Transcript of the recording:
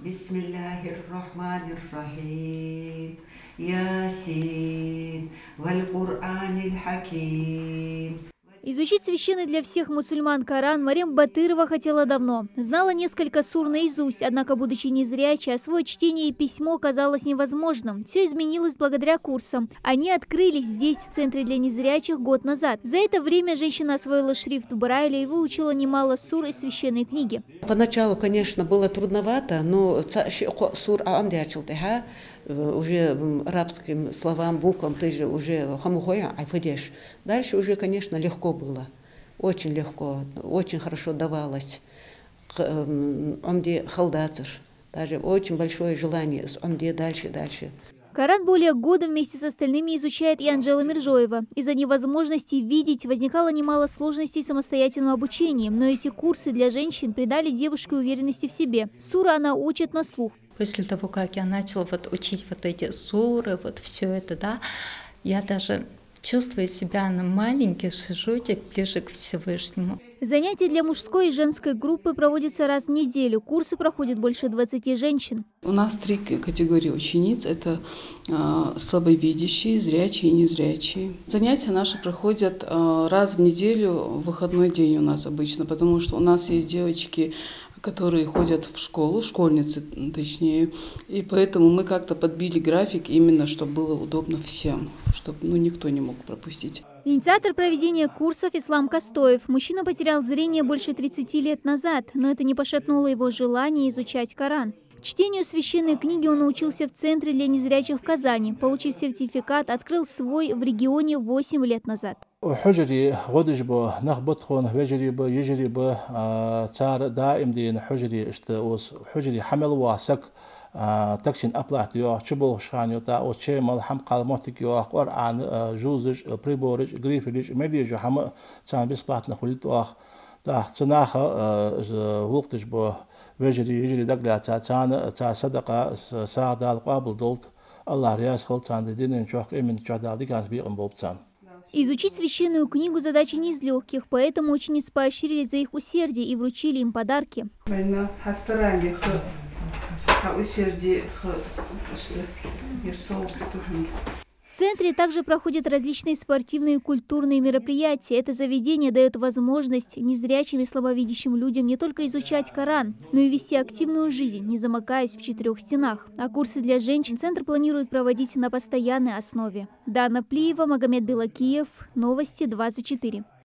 Бисмиллахир-рахманир-рахим. Ясин. Валь-Кур'аниль-хаким. Изучить священный для всех мусульман Коран Марем Батырова хотела давно. Знала несколько сур наизусть, однако, будучи незрячей, освоить чтение и письмо казалось невозможным. Все изменилось благодаря курсам. Они открылись здесь, в Центре для незрячих, год назад. За это время женщина освоила шрифт Брайля и выучила немало сур из священной книги. Поначалу, конечно, было трудновато, но сур уже арабским словам, буквам ты же уже хамухоя айфадеш. Дальше уже, конечно, легко было. Очень легко, очень хорошо давалось. Омде халдацер. Даже очень большое желание с омде дальше. Коран более года вместе с остальными изучает и Анжела Миржоева. Из-за невозможности видеть возникало немало сложностей в самостоятельном обучении, но эти курсы для женщин придали девушке уверенности в себе. Суры она учит на слух. После того, как я начала учить эти суры, все это, да, я даже чувствую себя на маленький шажочек ближе к Всевышнему. Занятия для мужской и женской группы проводятся раз в неделю. Курсы проходят больше 20 женщин. У нас 3 категории учениц. Это слабовидящие, зрячие и незрячие. Занятия наши проходят раз в неделю, в выходной день у нас обычно, потому что у нас есть девочки, которые ходят в школу, школьницы точнее, и поэтому мы как-то подбили график именно, чтобы было удобно всем, чтобы никто не мог пропустить. Инициатор проведения курсов Ислам Костоев. Мужчина потерял зрение больше 30 лет назад, но это не пошатнуло его желание изучать Коран. Чтению священной книги он научился в Центре для незрячих в Казани. Получив сертификат, открыл свой в регионе 8 лет назад. حجري غدج بو نخبطخون وجري بو يجري بو صار دائم دين حجري اشتوس حجري حمل واسك تكشن أبلات يو شبه شان يوتا أو شيء مال حم قالماتك يو قرآن جوزج بريبورج غريفلج مديج حم كان بسبات نخلت واخ دا تناخ وقتج بو وجري يجري دقلا كان صدقة ساعة قابل دولت الله رياس خلت كان دين شوق إمن شهداء دي كان بيقم بوبتان. Изучить священную книгу задача не из легких, поэтому учениц поощрили за их усердие и вручили им подарки. В центре также проходят различные спортивные и культурные мероприятия. Это заведение дает возможность незрячим и слабовидящим людям не только изучать Коран, но и вести активную жизнь, не замыкаясь в 4 стенах. А курсы для женщин центр планирует проводить на постоянной основе. Дана Плиева, Магомед Белакиев, Новости 24.